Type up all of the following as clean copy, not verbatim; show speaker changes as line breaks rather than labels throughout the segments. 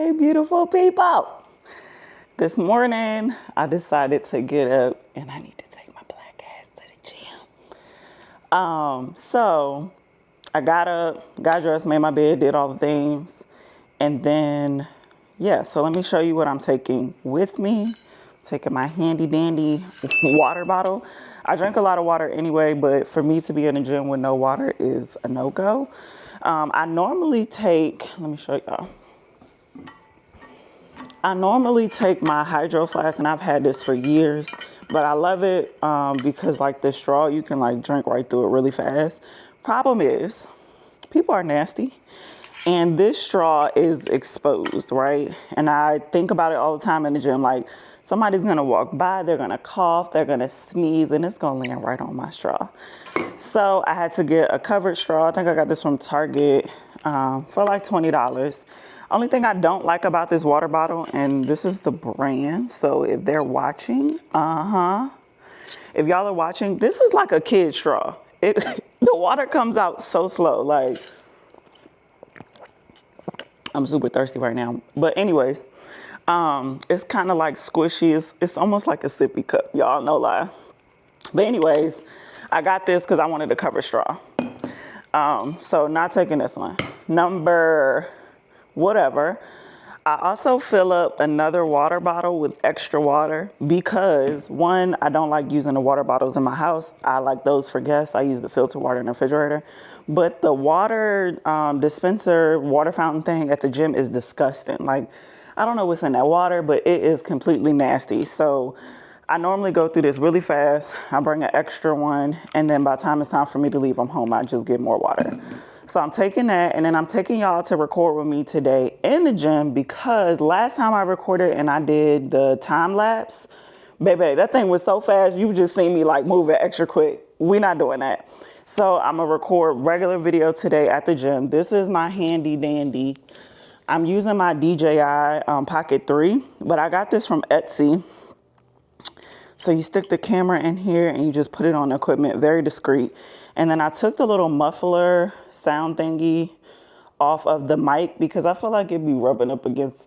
Hey, beautiful people. This morning, I decided to get up and I need to take my black ass to the gym. So I got up, got dressed, made my bed, did all the things. And then, yeah, so let me show you what I'm taking with me. Taking my handy dandy water bottle. I drink a lot of water anyway, but for me to be in the gym with no water is a no-go. I normally take, let me show y'all. I normally take my Hydro Flask, and I've had this for years, but I love it because like the straw, you can like drink right through it really fast. Problem is, people are nasty, and this straw is exposed, right? And I think about it all the time in the gym, like somebody's gonna walk by, they're gonna cough, they're gonna sneeze, and it's gonna land right on my straw. So I had to get a covered straw. I think I got this from Target for like $20. Only thing I don't like about this water bottle, and this is the brand, so if they're watching, if y'all are watching, this is like a kid straw. The water comes out so slow, like, I'm super thirsty right now. But anyways, it's kind of like squishy. It's almost like a sippy cup, y'all, no lie. But anyways, I got this because I wanted a cover straw. So not taking this one. Number whatever. I also fill up another water bottle with extra water because one, I don't like using the water bottles in my house. I like those for guests. I use the filtered water in the refrigerator. But the water dispenser, water fountain thing at the gym is disgusting. Like, I don't know what's in that water, but it is completely nasty. So I normally go through this really fast. I bring an extra one. And then by the time it's time for me to leave, I'm home. I just get more water. So I'm taking that, and then I'm taking y'all to record with me today in the gym because last time I recorded and I did the time lapse, baby, that thing was so fast, you just see me like moving extra quick. We're not doing that. So I'm gonna record regular video today at the gym. This is my handy dandy. I'm using my DJI Pocket 3, but I got this from Etsy. So you stick the camera in here and you just put it on the equipment, very discreet. And then I took the little muffler sound thingy off of the mic because I feel like it'd be rubbing up against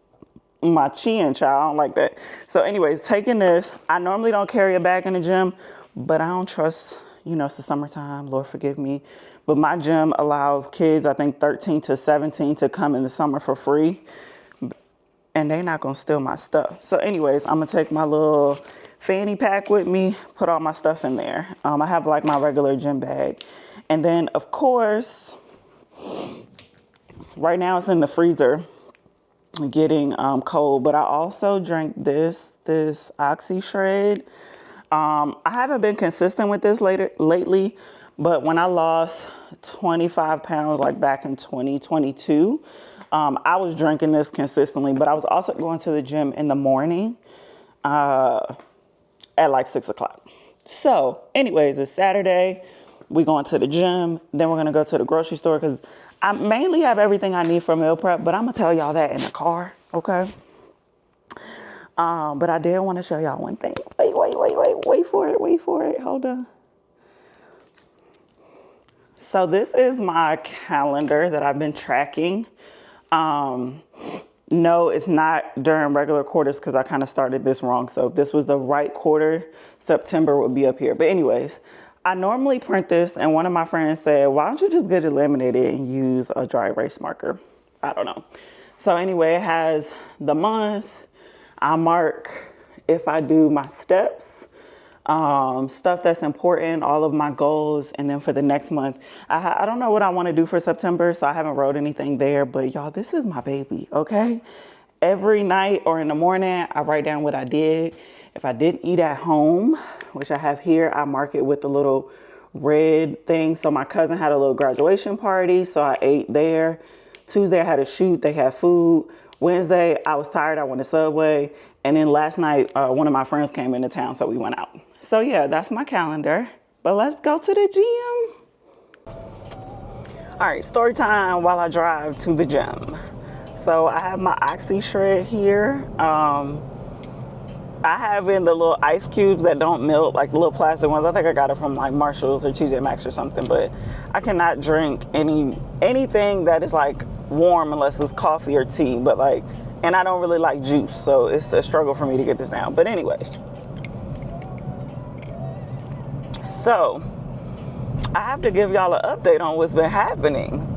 my chin, child. I don't like that. So anyways, taking this, I normally don't carry a bag in the gym, but I don't trust, you know, it's the summertime, Lord forgive me. But my gym allows kids, I think 13 to 17 to come in the summer for free. And they're not gonna steal my stuff. So anyways, I'm gonna take my little fanny pack with me, put all my stuff in there. I have like my regular gym bag. And then of course, right now it's in the freezer getting cold, but I also drank this OxyShred. I haven't been consistent with this lately, but when I lost 25 pounds, like back in 2022, I was drinking this consistently, but I was also going to the gym in the morning, at like 6 o'clock. So anyways, it's Saturday. We going to the gym. Then we're going to go to the grocery store because I mainly have everything I need for meal prep, but I'm going to tell y'all that in the car. Okay. But I did want to show y'all one thing. Wait for it. Hold on. So this is my calendar that I've been tracking. No, it's not during regular quarters because I kind of started this wrong. So if this was the right quarter, September would be up here. But anyways, I normally print this, and one of my friends said, why don't you just get it laminated and use a dry erase marker? I don't know. So anyway, it has the month. I mark if I do my steps, stuff that's important, all of my goals. And then for the next month, I don't know what I want to do for September, so I haven't wrote anything there. But y'all, this is my baby, okay? Every night or in the morning, I write down what I did. If I didn't eat at home, which I have here, I mark it with the little red thing. So my cousin had a little graduation party, so I ate there. Tuesday, I had a shoot. They had food. Wednesday, I was tired. I went to Subway. And then last night, one of my friends came into town, so we went out. So yeah, that's my calendar. But let's go to the gym. All right, story time while I drive to the gym. So I have my OxyShred here. I have in the little ice cubes that don't melt, like the little plastic ones. I think I got it from like Marshalls or TJ Maxx or something, but I cannot drink anything that is like warm unless it's coffee or tea. But like And I don't really like juice, so it's a struggle for me to get this down. But anyways, so I have to give y'all an update on what's been happening.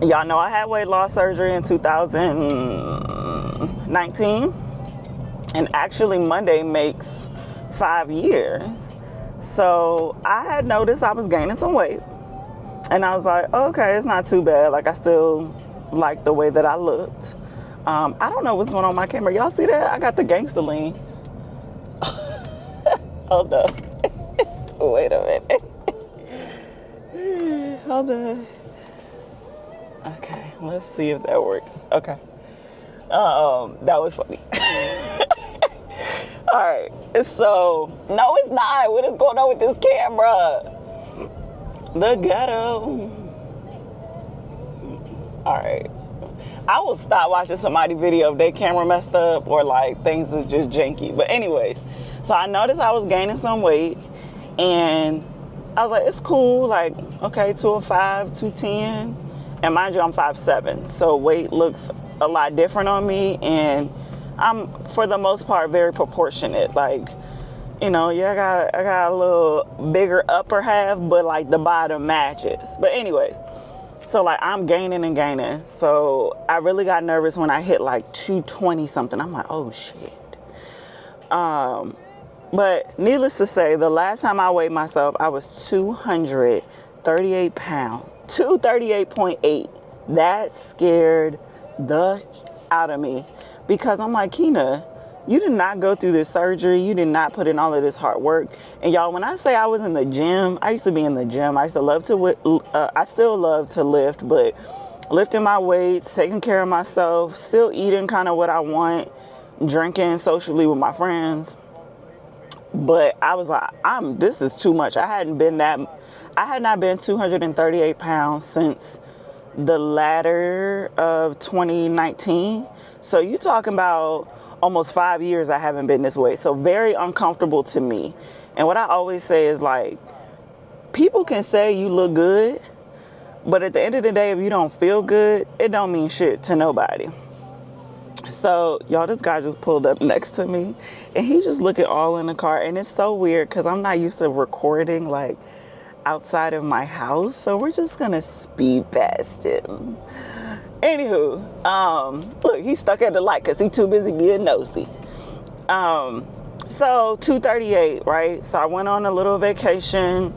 Y'all know I had weight loss surgery in 2019, and actually Monday makes 5 years. So I had noticed I was gaining some weight, and I was like, okay, it's not too bad. Like, I still like the way that I looked. I don't know what's going on my camera. Y'all see that? I got the gangster lean. Hold up. Wait a minute. Hold on. Okay, let's see if that works. Okay. That was funny. All right. So, no, it's not. What is going on with this camera? The ghetto. All right. I will stop watching somebody's video if their camera messed up or like things is just janky. But anyways, so I noticed I was gaining some weight, and I was like, it's cool. Like, okay, 205, 210. And mind you, I'm 5'7", so weight looks a lot different on me, and I'm, for the most part, very proportionate. Like, you know, yeah, I got a little bigger upper half, but like the bottom matches. But anyways, so like I'm gaining and gaining. So I really got nervous when I hit like 220 something. I'm like, oh shit. But needless to say, the last time I weighed myself, I was 238 pounds. 238.8. That scared the out of me, because I'm like, Kina, you did not go through this surgery. You did not put in all of this hard work. And y'all, when I say I was in the gym, I used to be in the gym. I used to love to, I still love to lift, but lifting my weights, taking care of myself, still eating kind of what I want, drinking socially with my friends. But I was like, this is too much. I had not been 238 pounds since the latter of 2019. So you talking about almost 5 years I haven't been this way. So very uncomfortable to me. And what I always say is, like, people can say you look good, but at the end of the day, if you don't feel good, it don't mean shit to nobody. So, y'all, this guy just pulled up next to me, and he just looking all in the car. And it's so weird because I'm not used to recording, like, outside of my house. So we're just going to speed past him. Anywho, look, he's stuck at the light because he's too busy being nosy. So 238, right? So I went on a little vacation,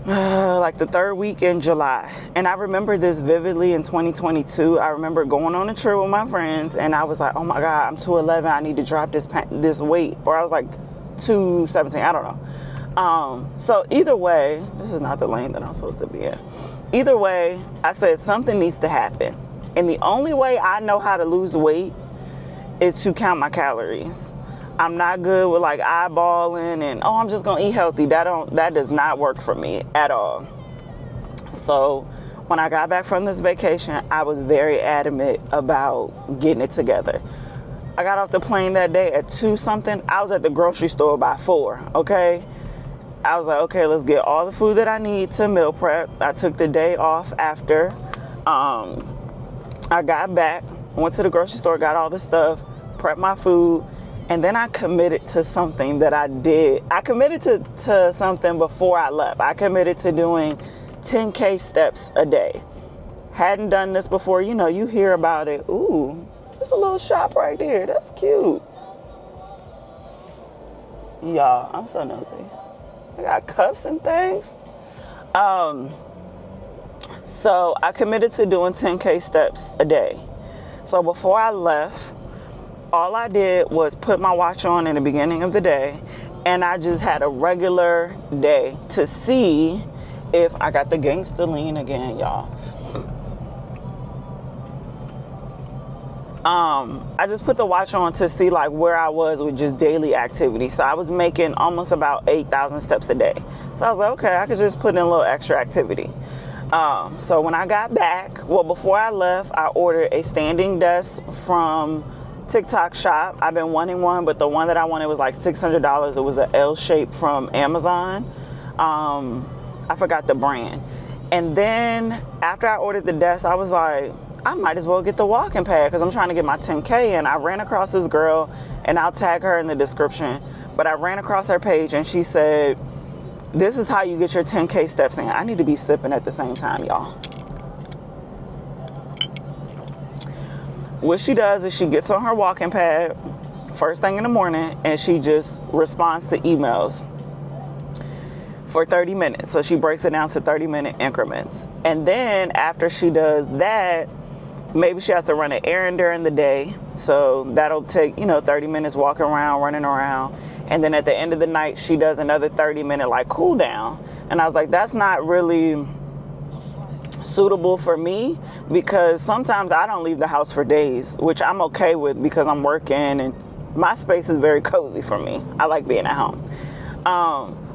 like the third week in July. And I remember this vividly in 2022. I remember going on a trip with my friends, and I was like, oh my God, I'm 211. I need to drop this weight. Or I was like 217. I don't know. So either way, this is not the lane that I'm supposed to be in. Either way, I said something needs to happen. And the only way I know how to lose weight is to count my calories. I'm not good with like eyeballing and, oh, I'm just gonna eat healthy. That does not work for me at all. So when I got back from this vacation, I was very adamant about getting it together. I got off the plane that day at 2 something. I was at the grocery store by 4, okay? I was like, okay, let's get all the food that I need to meal prep. I took the day off after. I got back, went to the grocery store, got all the stuff, prepped my food, and then I committed to something that I did. I committed to something before I left. I committed to doing 10K steps a day. Hadn't done this before. You know, you hear about it. Ooh, there's a little shop right there. That's cute. Y'all, I'm so nosy. I got cups and things. So I committed to doing 10K steps a day. So before I left, all I did was put my watch on in the beginning of the day, and I just had a regular day to see if I got the gangster lean again, y'all. I just put the watch on to see like where I was with just daily activity. So I was making almost about 8,000 steps a day. So I was like, okay, I could just put in a little extra activity. So when I got back, well, before I left, I ordered a standing desk from TikTok shop. I've been wanting one, but the one that I wanted was like $600. It was an L shape from Amazon. I forgot the brand. And then after I ordered the desk, I was like, I might as well get the walking pad because I'm trying to get my 10K in. I ran across this girl, and I'll tag her in the description, but I ran across her page and she said, this is how you get your 10K steps in. I need to be sipping at the same time, y'all. What she does is she gets on her walking pad first thing in the morning and she just responds to emails for 30 minutes. So she breaks it down to 30-minute increments. And then after she does that, maybe she has to run an errand during the day. So that'll take, 30 minutes walking around, running around. And then at the end of the night, she does another 30-minute like cool down. And I was like, that's not really suitable for me because sometimes I don't leave the house for days, which I'm okay with because I'm working and my space is very cozy for me. I like being at home.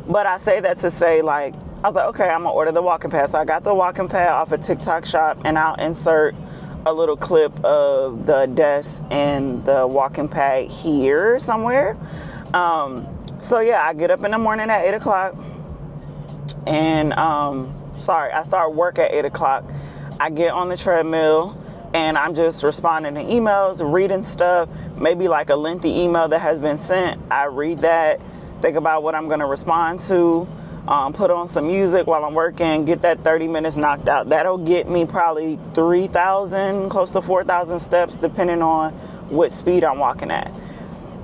But I say that to say, like, I was like, okay, I'm gonna order the walking pad. So I got the walking pad off of TikTok Shop, and I'll insert a little clip of the desk and the walking pad here somewhere. So yeah, I get up in the morning at 8 o'clock and, I start work at 8 o'clock. I get on the treadmill and I'm just responding to emails, reading stuff, maybe like a lengthy email that has been sent. I read that, think about what I'm going to respond to, put on some music while I'm working, get that 30 minutes knocked out. That'll get me probably 3,000, close to 4,000 steps, depending on what speed I'm walking at.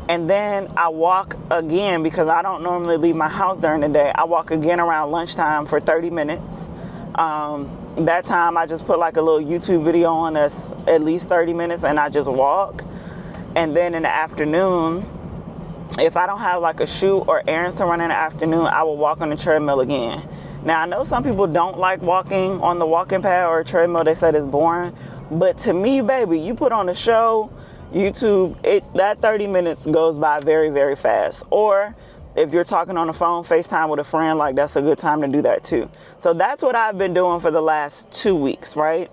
And then I walk again because I don't normally leave my house during the day. I walk again around lunchtime for 30 minutes. That time I just put like a little YouTube video on that's at least 30 minutes and I just walk. And then in the afternoon, if I don't have like a shoot or errands to run in the afternoon, I will walk on the treadmill again. Now I know some people don't like walking on the walking pad or a treadmill. They said it's boring. But to me, baby, you put on a show, YouTube, that 30 minutes goes by very, very fast. Or if you're talking on the phone, FaceTime with a friend, like that's a good time to do that too. So that's what I've been doing for the last 2 weeks, right?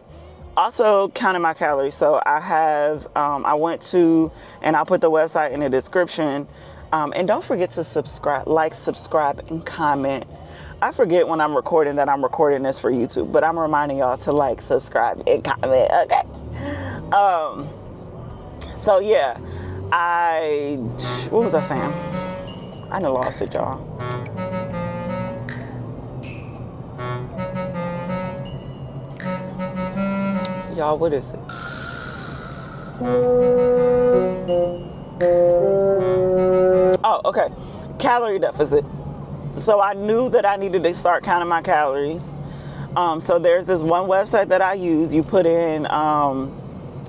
Also counting my calories. So I have, I went to, and I'll put the website in the description. And don't forget to subscribe, and comment. I forget when I'm recording that I'm recording this for YouTube, but I'm reminding y'all to like, subscribe, and comment, okay? So yeah, what was I saying? I done lost it, y'all. Y'all, what is it? Oh, okay. Calorie deficit. So I knew that I needed to start counting my calories. So there's this one website that I use. You put in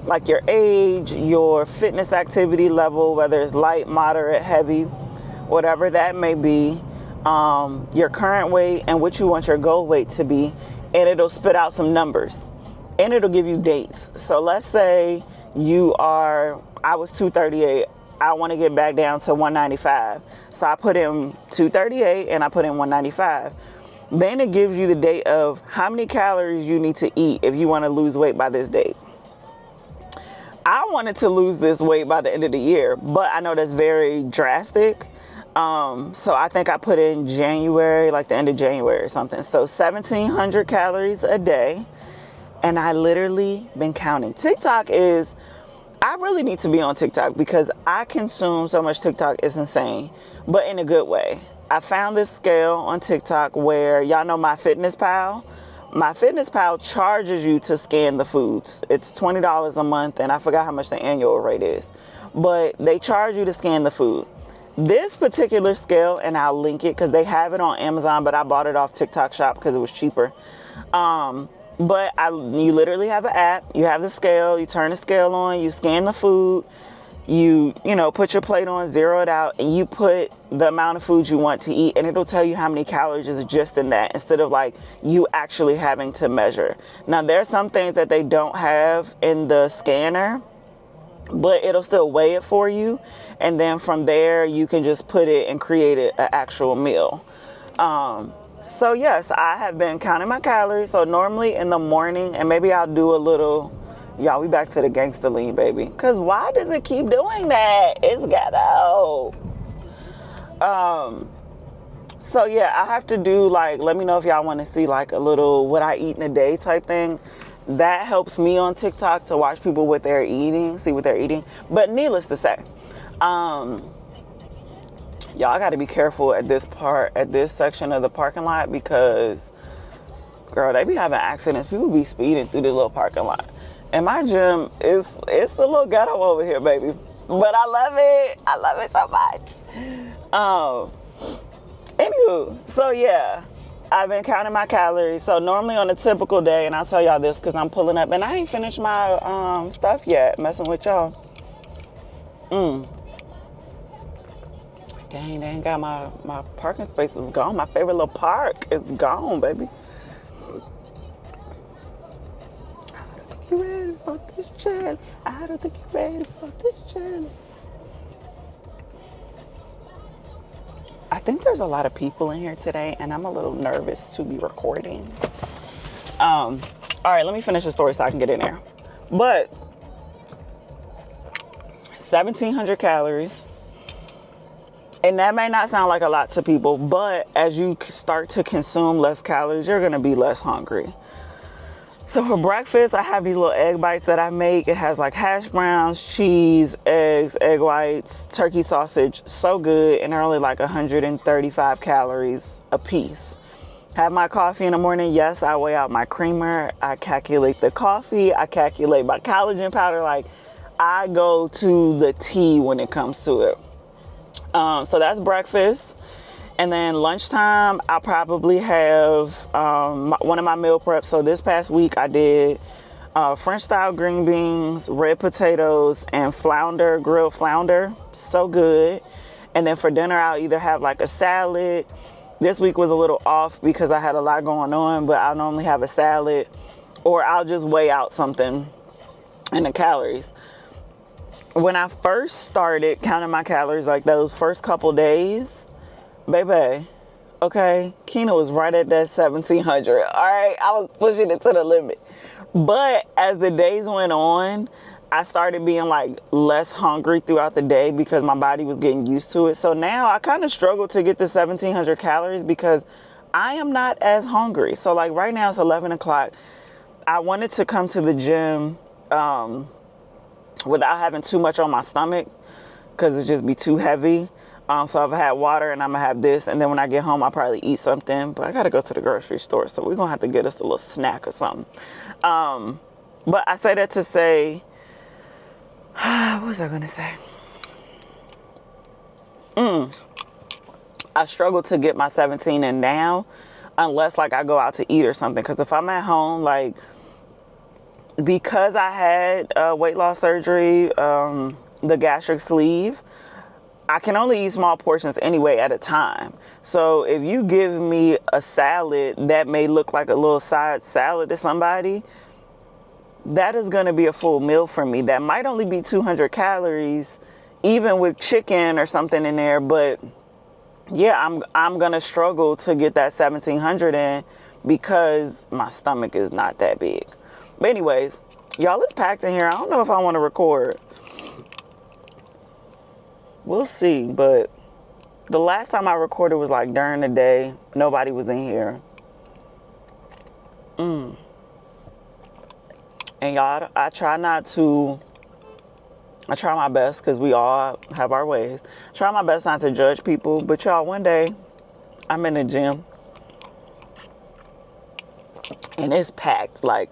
like your age, your fitness activity level, whether it's light, moderate, heavy, whatever that may be, your current weight and what you want your goal weight to be, and it'll spit out some numbers and it'll give you dates. So let's say I was 238. I want to get back down to 195. So I put in 238 and I put in 195. Then it gives you the date of how many calories you need to eat if you want to lose weight by this date. I wanted to lose this weight by the end of the year, but I know that's very drastic. So I think I put in January, like the end of January or something. So 1,700 calories a day. And I literally been counting. I really need to be on TikTok because I consume so much TikTok, it's insane, but in a good way. I found this scale on TikTok where, y'all know MyFitnessPal? MyFitnessPal charges you to scan the foods. It's $20 a month, and I forgot how much the annual rate is, but they charge you to scan the food. This particular scale, and I'll link it because they have it on Amazon, but I bought it off TikTok Shop because it was cheaper. But you literally have an app, you have the scale, you turn the scale on, you scan the food, you put your plate on, zero it out, and you put the amount of food you want to eat, and it'll tell you how many calories is just in that, instead of like you actually having to measure. Now there's some things that they don't have in the scanner, but it'll still weigh it for you, and then from there you can just put it and create an actual meal. So yes, I have been counting my calories. So normally in the morning, and maybe I'll do a little, y'all, we back to the gangster lean, baby. Cause why does it keep doing that? It's ghetto. So yeah, I have to do like, let me know if y'all want to see like a little what I eat in a day type thing. that helps me on TikTok to watch people what they're eating, see what they're eating. But needless to say, y'all got to be careful at this section of the parking lot, because girl, they be having accidents. People be speeding through the little parking lot. And my gym it's a little ghetto over here, baby. But I love it. I love it so much. Anywho, so yeah, I've been counting my calories. So normally on a typical day, and I'll tell y'all this because I'm pulling up and I ain't finished my stuff yet, messing with y'all. Dang, they ain't got my parking space is gone. My favorite little park is gone, baby. I don't think you're ready for this challenge. I don't think you're ready for this challenge. I think there's a lot of people in here today, and I'm a little nervous to be recording. All right, let me finish the story so I can get in there. But 1,700 calories. And that may not sound like a lot to people, but as you start to consume less calories, you're going to be less hungry. So for breakfast, I have these little egg bites that I make. It has like hash browns, cheese, eggs, egg whites, turkey sausage. So good. And they're only like 135 calories a piece. Have my coffee in the morning. Yes, I weigh out my creamer. I calculate the coffee. I calculate my collagen powder. Like, I go to the T when it comes to it. So that's breakfast. And then lunchtime, I'll probably have one of my meal preps. So this past week, I did French style green beans, red potatoes, and grilled flounder. So good. And then for dinner, I'll either have like a salad. This week was a little off because I had a lot going on, but I'll normally have a salad, or I'll just weigh out something in the calories. When I first started counting my calories, like those first couple days, baby, okay, Kina was right at that 1,700. All right, I was pushing it to the limit. But as the days went on, I started being like less hungry throughout the day because my body was getting used to it. So now I kind of struggle to get the 1,700 calories because I am not as hungry. So like right now it's 11 o'clock. I wanted to come to the gym without having too much on my stomach because it'd just be too heavy. So I've had water and I'm gonna have this, and then when I get home I'll probably eat something, but I gotta go to the grocery store, so we're gonna have to get us a little snack or something. But I say that to say, what was I gonna say? I struggle to get my 17 in now unless like I go out to eat or something, because if I'm at home, like, because I had weight loss surgery, the gastric sleeve, I can only eat small portions anyway at a time. So if you give me a salad that may look like a little side salad to somebody, that is going to be a full meal for me. That might only be 200 calories, even with chicken or something in there. But yeah, I'm going to struggle to get that 1,700 in because my stomach is not that big. But anyways, y'all, it's packed in here. I don't know if I want to record. We'll see, but the last time I recorded was like during the day. Nobody was in here. And y'all, I try my best, because we all have our ways. Try my best not to judge people. But y'all, one day I'm in the gym and it's packed. Like,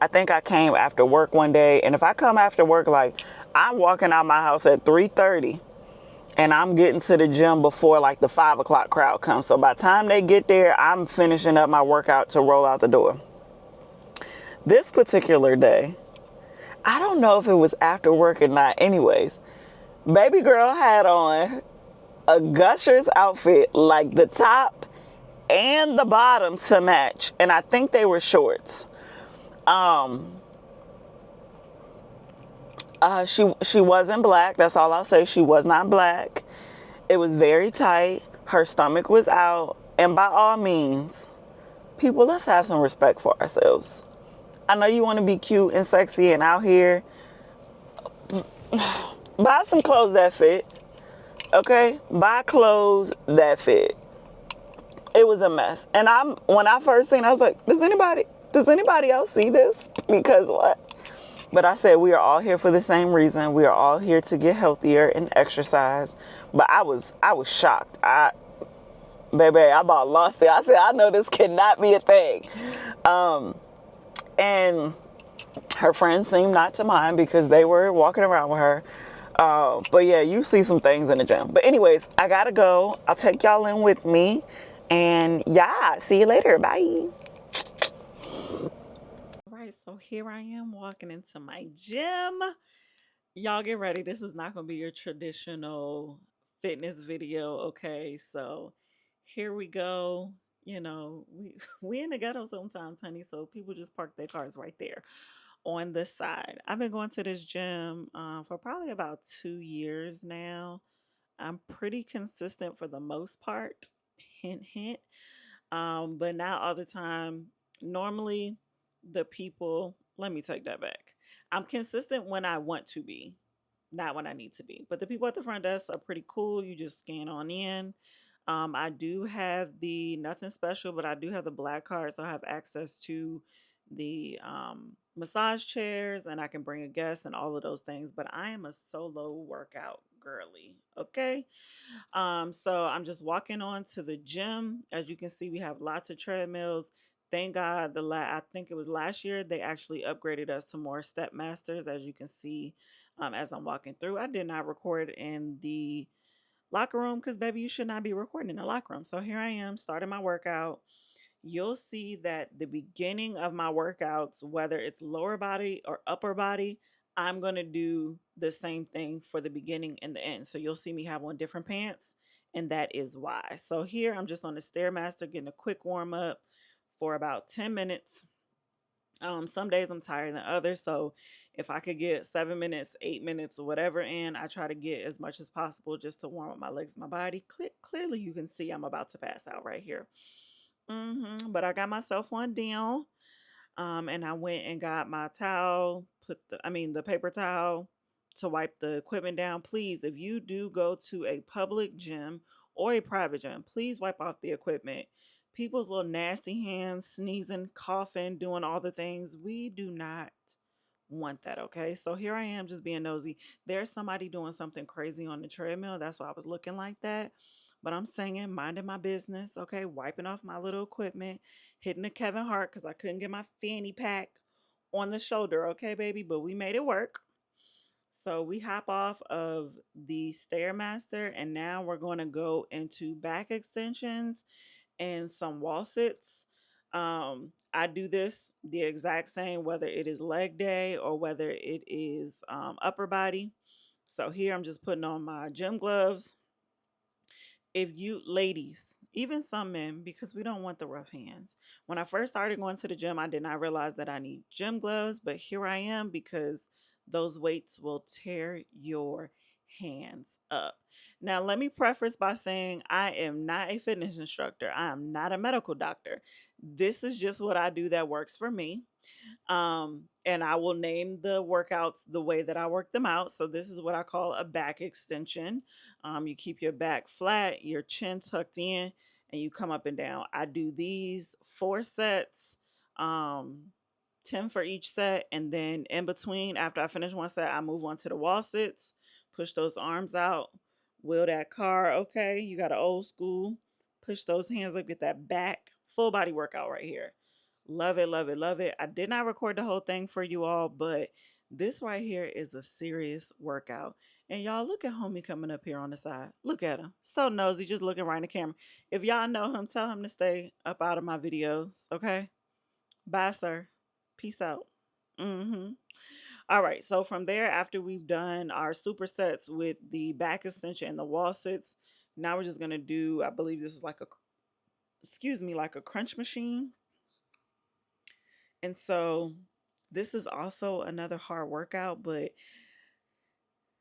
I think I came after work one day, and if I come after work, like, I'm walking out my house at 3:30 and I'm getting to the gym before like the 5 o'clock crowd comes. So by the time they get there, I'm finishing up my workout to roll out the door. This particular day, I don't know if it was after work or not. Anyways, baby girl had on a Gushers outfit, like the top and the bottom to match. And I think they were shorts. She wasn't black. That's all I'll say. She was not black. It was very tight. Her stomach was out. And by all means, people, let's have some respect for ourselves. I know you want to be cute and sexy and out here. Buy some clothes that fit. Okay? Buy clothes that fit. It was a mess. And when I first seen it, I was like, does anybody Does anybody else see this? Because what? But I said we are all here for the same reason. We are all here to get healthier and exercise. But I was shocked. Baby, I about lost it. I said, I know this cannot be a thing. And her friends seemed not to mind because they were walking around with her. But yeah, you see some things in the gym. But anyways, I gotta go. I'll take y'all in with me. And yeah, see you later. Bye. All right, so here I am walking into my gym. Y'all get ready. This is not going to be your traditional fitness video, okay? So here we go. You know, we in the ghetto sometimes, honey. So people just park their cars right there on the side. I've been going to this gym for probably about 2 years now. I'm pretty consistent for the most part. Hint, hint. But not all the time. Normally, the people, let me take that back. I'm consistent when I want to be, not when I need to be. But the people at the front desk are pretty cool. You just scan on in. I do have the nothing special, but I do have the black card, so I have access to the massage chairs, and I can bring a guest and all of those things. But I am a solo workout girly, okay? So I'm just walking on to the gym. As you can see, we have lots of treadmills. Thank God, I think it was last year they actually upgraded us to more step masters. As you can see, as I'm walking through, I did not record in the locker room because baby, you should not be recording in the locker room. So here I am starting my workout. You'll see that the beginning of my workouts, whether it's lower body or upper body, I'm going to do the same thing for the beginning and the end. So you'll see me have on different pants, and that is why. So here I'm just on the Stairmaster getting a quick warm up for about 10 minutes. Some days I'm tired than others. So if I could get 7 minutes, 8 minutes, or whatever in, I try to get as much as possible just to warm up my legs and my body. Clearly, you can see I'm about to pass out right here. But I got myself one down. And I went and got my towel, the paper towel to wipe the equipment down. Please, if you do go to a public gym or a private gym, please wipe off the equipment. People's little nasty hands, sneezing, coughing, doing all the things. We do not want that, okay? So here I am just being nosy. There's somebody doing something crazy on the treadmill. That's why I was looking like that. But I'm singing, minding my business, okay? Wiping off my little equipment, hitting the Kevin Hart because I couldn't get my fanny pack on the shoulder, okay, baby? But we made it work. So we hop off of the Stairmaster and now we're going to go into back extensions and some wall sits. I do this the exact same whether it is leg day or whether it is upper body. So here I'm just putting on my gym gloves. If you ladies, even some men, because we don't want the rough hands. When I first started going to the gym, I did not realize that I need gym gloves, but here I am because those weights will tear your hands up. Now, let me preface by saying I am not a fitness instructor. I am not a medical doctor. This is just what I do that works for me. And I will name the workouts the way that I work them out. So this is what I call a back extension. You keep your back flat, your chin tucked in, and you come up and down. I do these 4 sets, um, 10 for each set. And then in between, after I finish one set, I move on to the wall sits, push those arms out, wheel that car. Okay, you got an old school. Push those hands up, get that back full body workout right here. Love it, love it, love it. I did not record the whole thing for you all, but this right here is a serious workout. And y'all, look at homie coming up here on the side. Look at him. So nosy, just looking right in the camera. If y'all know him, tell him to stay up out of my videos, okay? Bye, sir. Peace out. All right, so from there, after we've done our supersets with the back extension and the wall sits, now we're just gonna do, I believe this is like like a crunch machine. And so this is also another hard workout, but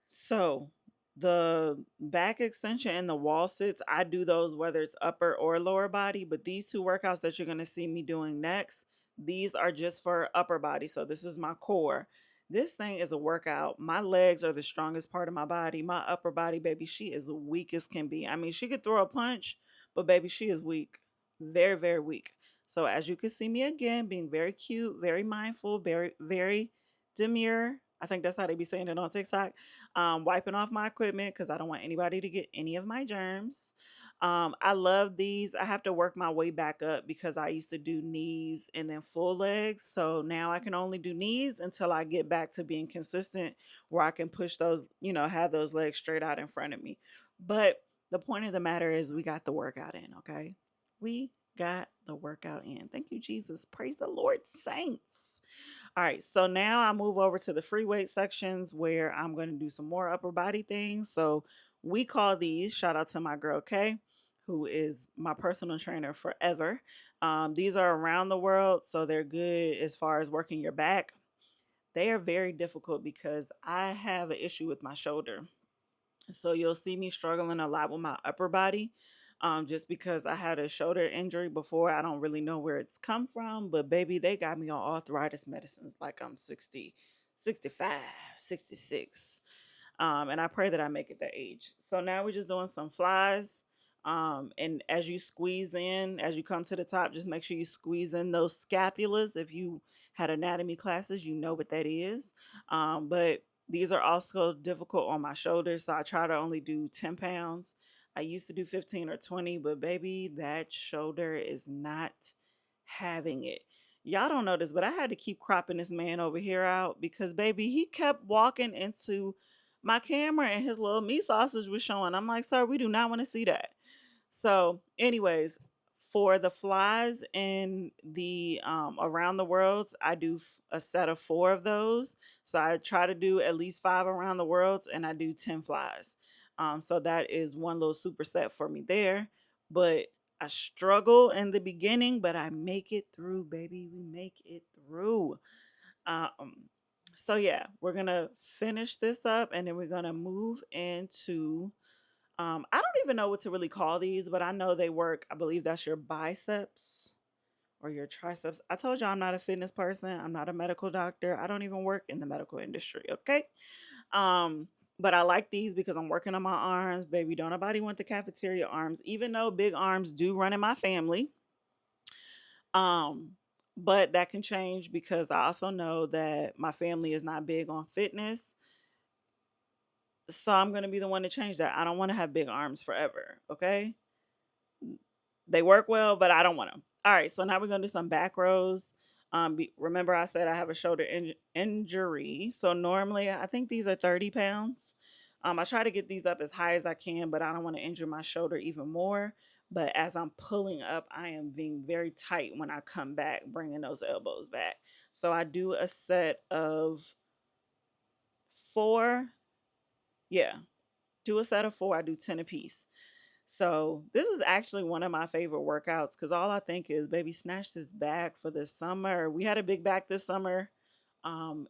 so the back extension and the wall sits, I do those whether it's upper or lower body, but these two workouts that you're going to see me doing next, these are just for upper body. So this is my core. This thing is a workout. My legs are the strongest part of my body. My upper body, baby, she is the weakest can be. I mean, she could throw a punch, but baby, she is weak. Very, very weak. So as you can see me again, being very cute, very mindful, very, very demure. I think that's how they be saying it on TikTok. Wiping off my equipment because I don't want anybody to get any of my germs. I love these. I have to work my way back up because I used to do knees and then full legs. So now I can only do knees until I get back to being consistent where I can push those, have those legs straight out in front of me. But the point of the matter is we got the workout in, okay? We got the workout in. Thank you, Jesus. Praise the Lord, saints. All right, so now I move over to the free weight sections where I'm going to do some more upper body things. So we call these, shout out to my girl Kay, who is my personal trainer forever. These are around the world, so they're good as far as working your back. They are very difficult because I have an issue with my shoulder. So you'll see me struggling a lot with my upper body. Just because I had a shoulder injury before. I don't really know where it's come from, but baby, they got me on arthritis medicines like I'm 60, 65, 66. And I pray that I make it that age. So now we're just doing some flies. And as you squeeze in, as you come to the top, just make sure you squeeze in those scapulas. If you had anatomy classes, you know what that is. But these are also difficult on my shoulders. So I try to only do 10 pounds. I used to do 15 or 20, but baby, that shoulder is not having it. Y'all don't know this, but I had to keep cropping this man over here out because baby, he kept walking into my camera and his little meat sausage was showing. I'm like, sir, we do not want to see that. So, anyways, for the flies in the around the world, I do a set of 4 of those. So I try to do at least 5 around the world, and I do 10 flies. So that is one little superset for me there. But I struggle in the beginning, but I make it through, baby. We make it through. Um, so yeah, we're gonna finish this up, and then we're gonna move into I don't even know what to really call these, but I know they work. I believe that's your biceps or your triceps. I told you I'm not a fitness person. I'm not a medical doctor. I don't even work in the medical industry, okay? Um, but I like these because I'm working on my arms, baby. Don't nobody want the cafeteria arms, even though big arms do run in my family. Um, but that can change because I also know that my family is not big on fitness. So I'm going to be the one to change that. I don't want to have big arms forever, okay? They work well, but I don't want them. All right, so now we're gonna do some back rows. Remember I said I have a shoulder injury, so normally I think these are 30 pounds. I try to get these up as high as I can, but I don't want to injure my shoulder even more. But as I'm pulling up, I am being very tight when I come back, bringing those elbows back. So I do a set of 4. Yeah, do a set of 4. I do 10 apiece. So this is actually one of my favorite workouts because all I think is, baby, snatch this back for this summer. We had a big back this summer.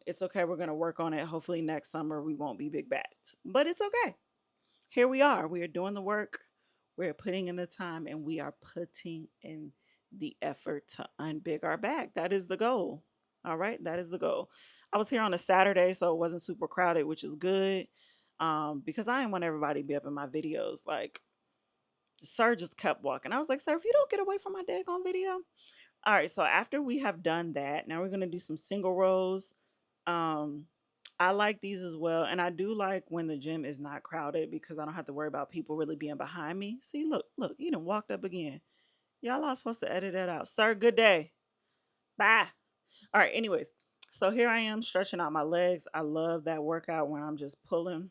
It's okay. We're gonna work on it. Hopefully next summer we won't be big backed, but it's okay. Here we are. We are doing the work. We're putting in the time, and we are putting in the effort to unbig our back. That is the goal. All right, that is the goal. I was here on a Saturday, so it wasn't super crowded, which is good. Because I didn't want everybody to be up in my videos like Sir just kept walking. I was like, sir, if you don't get away from my daggone video. All right, so after we have done that, now we're gonna do some single rows. Um, I like these as well, and I do like when the gym is not crowded because I don't have to worry about people really being behind me. See, look, he done walked up again. Y'all are supposed to edit that out. Sir, good day. Bye. All right, anyways, so here I am stretching out my legs. I love that workout when I'm just pulling,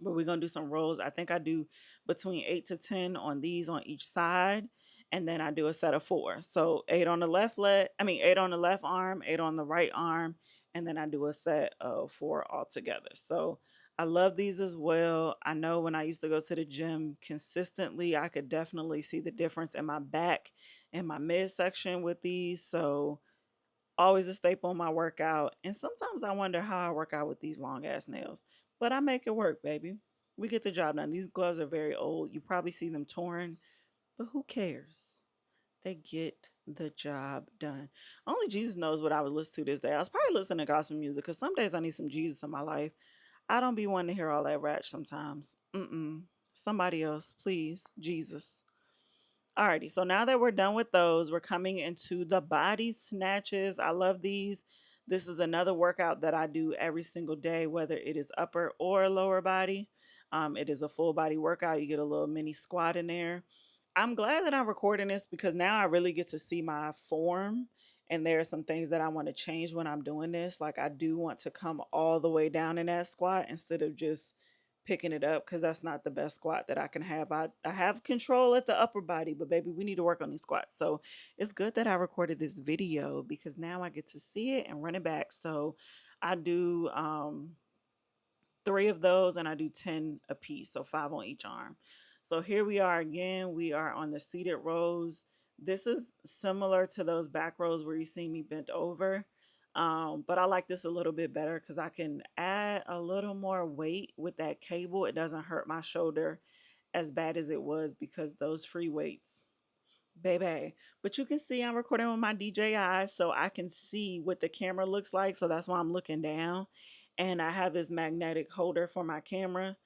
but we're gonna do some rolls. I think I do between 8 to 10 on these on each side, and then I do a set of 4. So 8 on the left leg, 8 on the left arm, 8 on the right arm, and then I do a set of 4 altogether. So I love these as well. I know when I used to go to the gym consistently, I could definitely see the difference in my back and my midsection with these. So always a staple in my workout. And sometimes I wonder how I work out with these long ass nails. But I make it work, baby. We get the job done. These gloves are very old. You probably see them torn, but who cares? They get the job done. Only Jesus knows what I was listening to this day. I was probably listening to gospel music because some days I need some Jesus in my life. I don't be wanting to hear all that ratch sometimes. Somebody else, please. Jesus. Alrighty, so now that we're done with those, we're coming into the body snatches. I love these. This is another workout that I do every single day, whether it is upper or lower body. It is a full body workout. You get a little mini squat in there. I'm glad that I'm recording this because now I really get to see my form. And there are some things that I want to change when I'm doing this. Like I do want to come all the way down in that squat instead of just picking it up because that's not the best squat that I can have. I have control at the upper body, but baby, we need to work on these squats. So it's good that I recorded this video because now I get to see it and run it back. So I do 3 of those and I do 10 a piece, so 5 on each arm. So here we are again. We are on the seated rows. This is similar to those back rows where you see me bent over. But I like this a little bit better because I can add a little more weight with that cable. It doesn't hurt my shoulder as bad as it was because those free weights, baby. But you can see I'm recording with my DJI so I can see what the camera looks like. So that's why I'm looking down. And I have this magnetic holder for my camera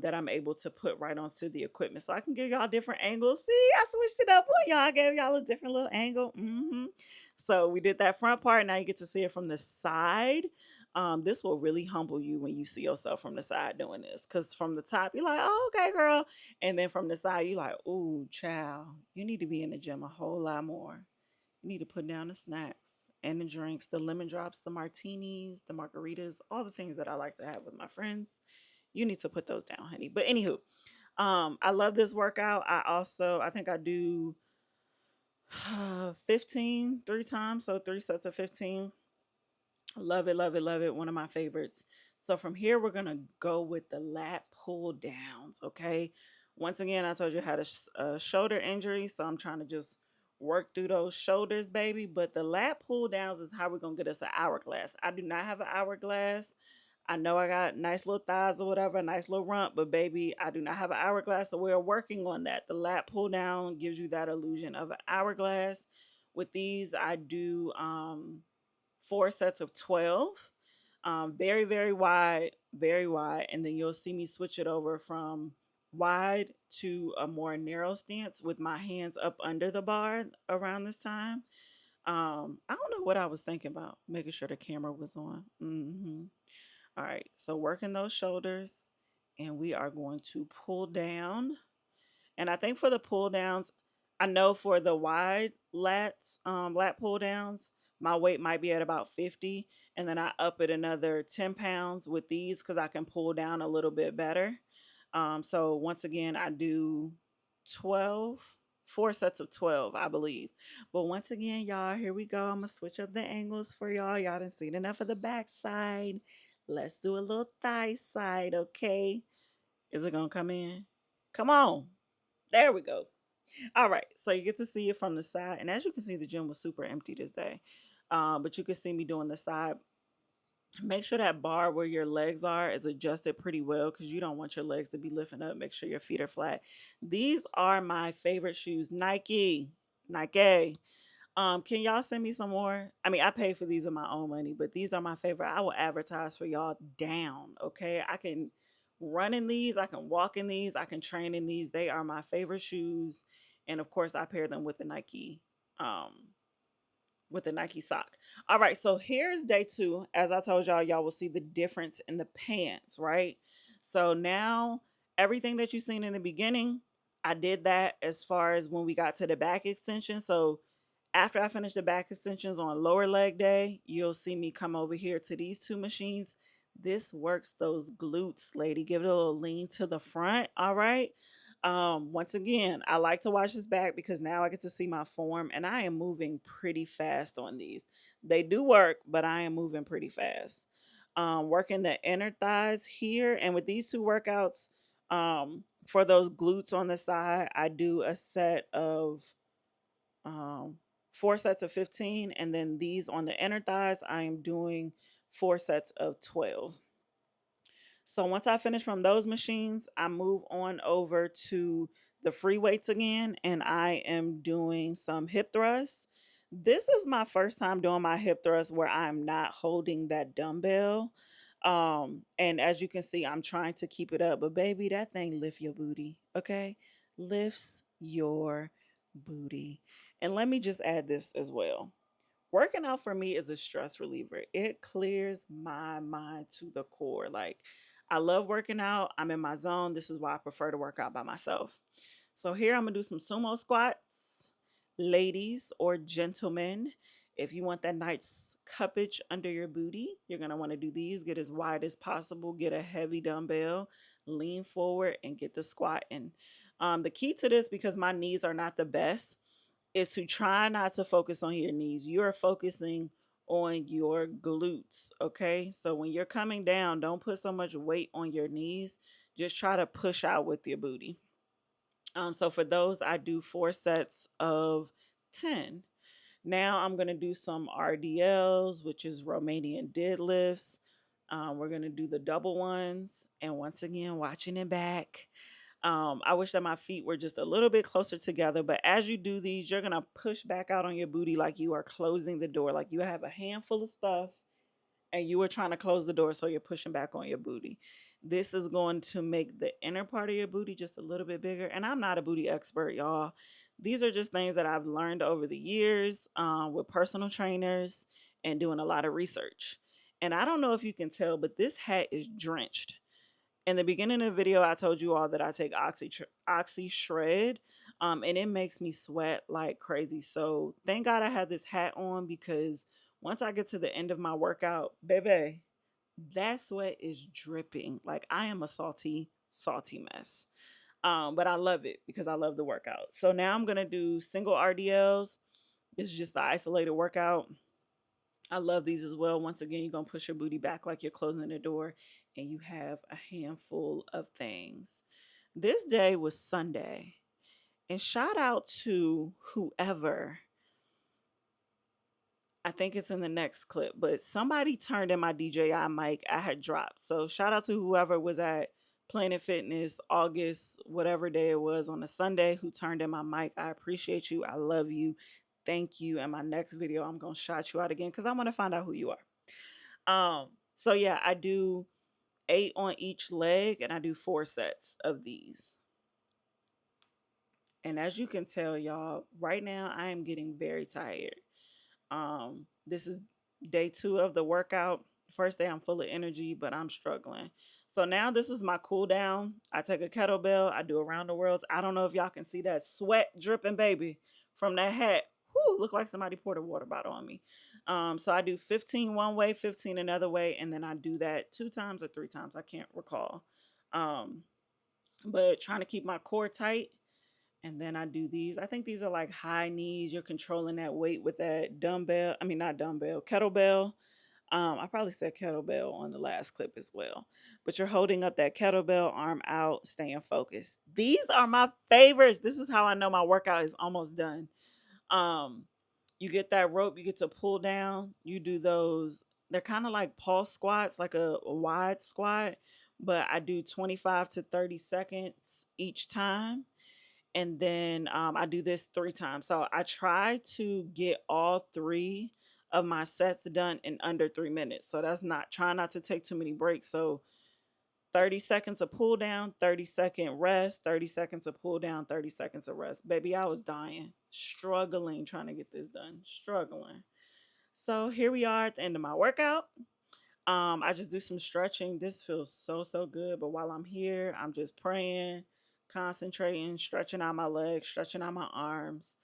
that I'm able to put right onto the equipment. So I can give y'all different angles. See, I switched it up on y'all. I gave y'all a different little angle. So we did that front part. Now you get to see it from the side. This will really humble you when you see yourself from the side doing this. Because from the top, you're like, oh, okay, girl. And then from the side, you're like, ooh, child, you need to be in the gym a whole lot more. You need to put down the snacks and the drinks, the lemon drops, the martinis, the margaritas, all the things that I like to have with my friends. You need to put those down, honey. But anywho, I love this workout. I think I do 15 3 times. So 3 sets of 15. Love it, love it, love it. One of my favorites. So from here, we're going to go with the lat pull downs. Okay. Once again, I told you I had a shoulder injury. So I'm trying to just work through those shoulders, baby. But the lat pull downs is how we're going to get us an hourglass. I do not have an hourglass. I know I got nice little thighs or whatever, a nice little rump, but baby, I do not have an hourglass. So we're working on that. The lat pull down gives you that illusion of an hourglass. With these, I do 4 sets of 12. Very, very wide. And then you'll see me switch it over from wide to a more narrow stance with my hands up under the bar around this time. I don't know what I was thinking about, making sure the camera was on. All right, so working those shoulders, and we are going to pull down. And I think for the pull downs, I know for the wide lat pull downs, my weight might be at about 50. And then I up it another 10 pounds with these because I can pull down a little bit better. So once again, I do 12, 4 sets of 12, I believe. But once again, y'all, here we go. I'm going to switch up the angles for y'all. Y'all done seen enough of the back side. Let's do a little thigh side, okay? Is it going to come in? Come on. There we go. All right. So you get to see it from the side. And as you can see, the gym was super empty this day. But you can see me doing the side. Make sure that bar where your legs are is adjusted pretty well because you don't want your legs to be lifting up. Make sure your feet are flat. These are my favorite shoes. Nike. Nike. Can y'all send me some more? I mean, I pay for these with my own money, but these are my favorite. I will advertise for y'all down. Okay. I can run in these, I can walk in these, I can train in these. They are my favorite shoes. And of course, I pair them um, with the Nike sock. All right, so here's day 2. As I told y'all, y'all will see the difference in the pants, right? So now everything that you seen in the beginning, I did that as far as when we got to the back extension. So after I finish the back extensions on lower leg day, you'll see me come over here to these 2 machines. This works those glutes, lady. Give it a little lean to the front. All right. Once again, I like to watch this back because now I get to see my form and I am moving pretty fast on these. They do work, but I am moving pretty fast. Working the inner thighs here. And with these 2 workouts, for those glutes on the side, I do a set of um, 4 sets of 15. And then these on the inner thighs, I am doing 4 sets of 12. So once I finish from those machines, I move on over to the free weights again, and I am doing some hip thrusts. This is my first time doing my hip thrust where I'm not holding that dumbbell. And as you can see, I'm trying to keep it up, but baby, that thing lift your booty, okay? Lifts your booty. And let me just add this as well. Working out for me is a stress reliever. It clears my mind to the core. Like, I love working out. I'm in my zone. This is why I prefer to work out by myself. So here I'm gonna do some sumo squats. Ladies or gentlemen, if you want that nice cuppage under your booty, you're gonna want to do these. Get as wide as possible, get a heavy dumbbell, lean forward, and get the squat in. The key to this, because my knees are not the best, is to try not to focus on your knees. You're focusing on your glutes, okay? So when you're coming down, don't put so much weight on your knees. Just try to push out with your booty. So for those, I do 4 sets of 10. Now I'm going to do some RDLs, which is Romanian deadlifts. We're going to do the double ones. And once again, watching it back. I wish that my feet were just a little bit closer together. But as you do these, you're going to push back out on your booty like you are closing the door, like you have a handful of stuff and you were trying to close the door, so you're pushing back on your booty. This is going to make the inner part of your booty just a little bit bigger. And I'm not a booty expert, y'all. These are just things that I've learned over the years with personal trainers and doing a lot of research. And I don't know if you can tell, but this hat is drenched. In the beginning of the video, I told you all that I take Oxy Shred, and it makes me sweat like crazy. So thank God I had this hat on, because once I get to the end of my workout, baby, that sweat is dripping. Like, I am a salty, salty mess. But I love it because I love the workout. So now I'm gonna do single RDLs. This is just the isolated workout. I love these as well. Once again, you're going to push your booty back like you're closing the door, and you have a handful of things. This day was Sunday. And shout out to whoever, I think it's in the next clip, but somebody turned in my DJI mic I had dropped. So shout out to whoever was at Planet Fitness August, whatever day it was, on a Sunday, who turned in my mic. I appreciate you. I love you. Thank you. And my next video, I'm going to shout you out again because I want to find out who you are. So yeah, I do 8 on each leg and I do 4 sets of these. And as you can tell, y'all, right now I am getting very tired. This is day 2 of the workout. First day I'm full of energy, but I'm struggling. So now this is my cool down. I take a kettlebell, I do around the worlds. I don't know if y'all can see that sweat dripping, baby, from that hat. Whoo, look like somebody poured a water bottle on me. So I do 15 one way, 15 another way, and then I do that 2 times or 3 times. I can't recall. Um, but trying to keep my core tight. And then I do these. I think these are like high knees. You're controlling that weight with that dumbbell. I mean, not dumbbell, kettlebell. I probably said kettlebell on the last clip as well. But you're holding up that kettlebell, arm out, staying focused. These are my favorites. This is how I know my workout is almost done. Um, you get that rope, you get to pull down. You do those. They're kind of like pulse squats, like a wide squat. But I do 25 to 30 seconds each time, and then I do this 3 times. So I try to get all 3 of my sets done in under 3 minutes. So that's not trying not to take too many breaks. So 30 seconds of pull down, 30-second rest, 30 seconds of pull down, 30 seconds of rest. Baby, I was dying, struggling trying to get this done, struggling. So here we are at the end of my workout. I just do some stretching. This feels so, so good. But while I'm here, I'm just praying, concentrating, stretching out my legs, stretching out my arms.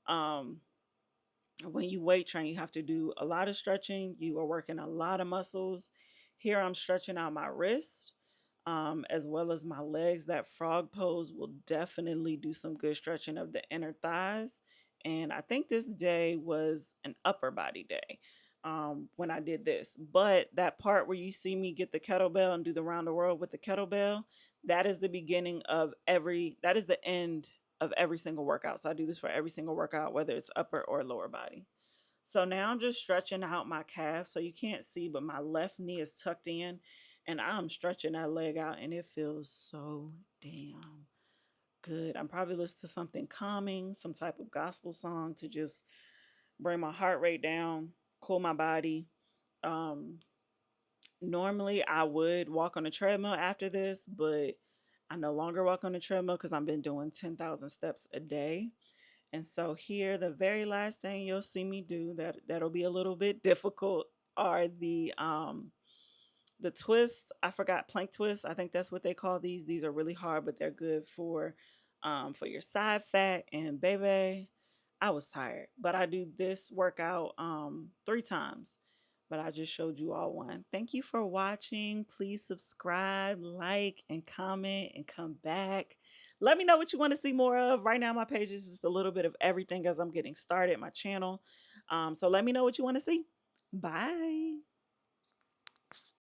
Um, when you weight train, you have to do a lot of stretching. You are working a lot of muscles. Here, I'm stretching out my wrist, as well as my legs. That frog pose will definitely do some good stretching of the inner thighs. And I think this day was an upper body day when I did this. But that part where you see me get the kettlebell and do the round the world with the kettlebell, that is the beginning of that is the end of every single workout. So I do this for every single workout, whether it's upper or lower body. So now I'm just stretching out my calf. So you can't see, but my left knee is tucked in and I'm stretching that leg out and it feels so damn good. I'm probably listening to something calming, some type of gospel song to just bring my heart rate down, cool my body. Um, Normally I would walk on a treadmill after this, but I no longer walk on the treadmill because I've been doing 10,000 steps a day. And so here, the very last thing you'll see me do that'll be a little bit difficult are the twists. I forgot, plank twists. I think that's what they call these. These are really hard, but they're good for your side fat. And baby, I was tired, but I do this workout 3 times. But I just showed you all one. Thank you for watching. Please subscribe, like, and comment, and come back. Let me know what you want to see more of. Right now, my page is just a little bit of everything as I'm getting started, my channel. So let me know what you want to see. Bye.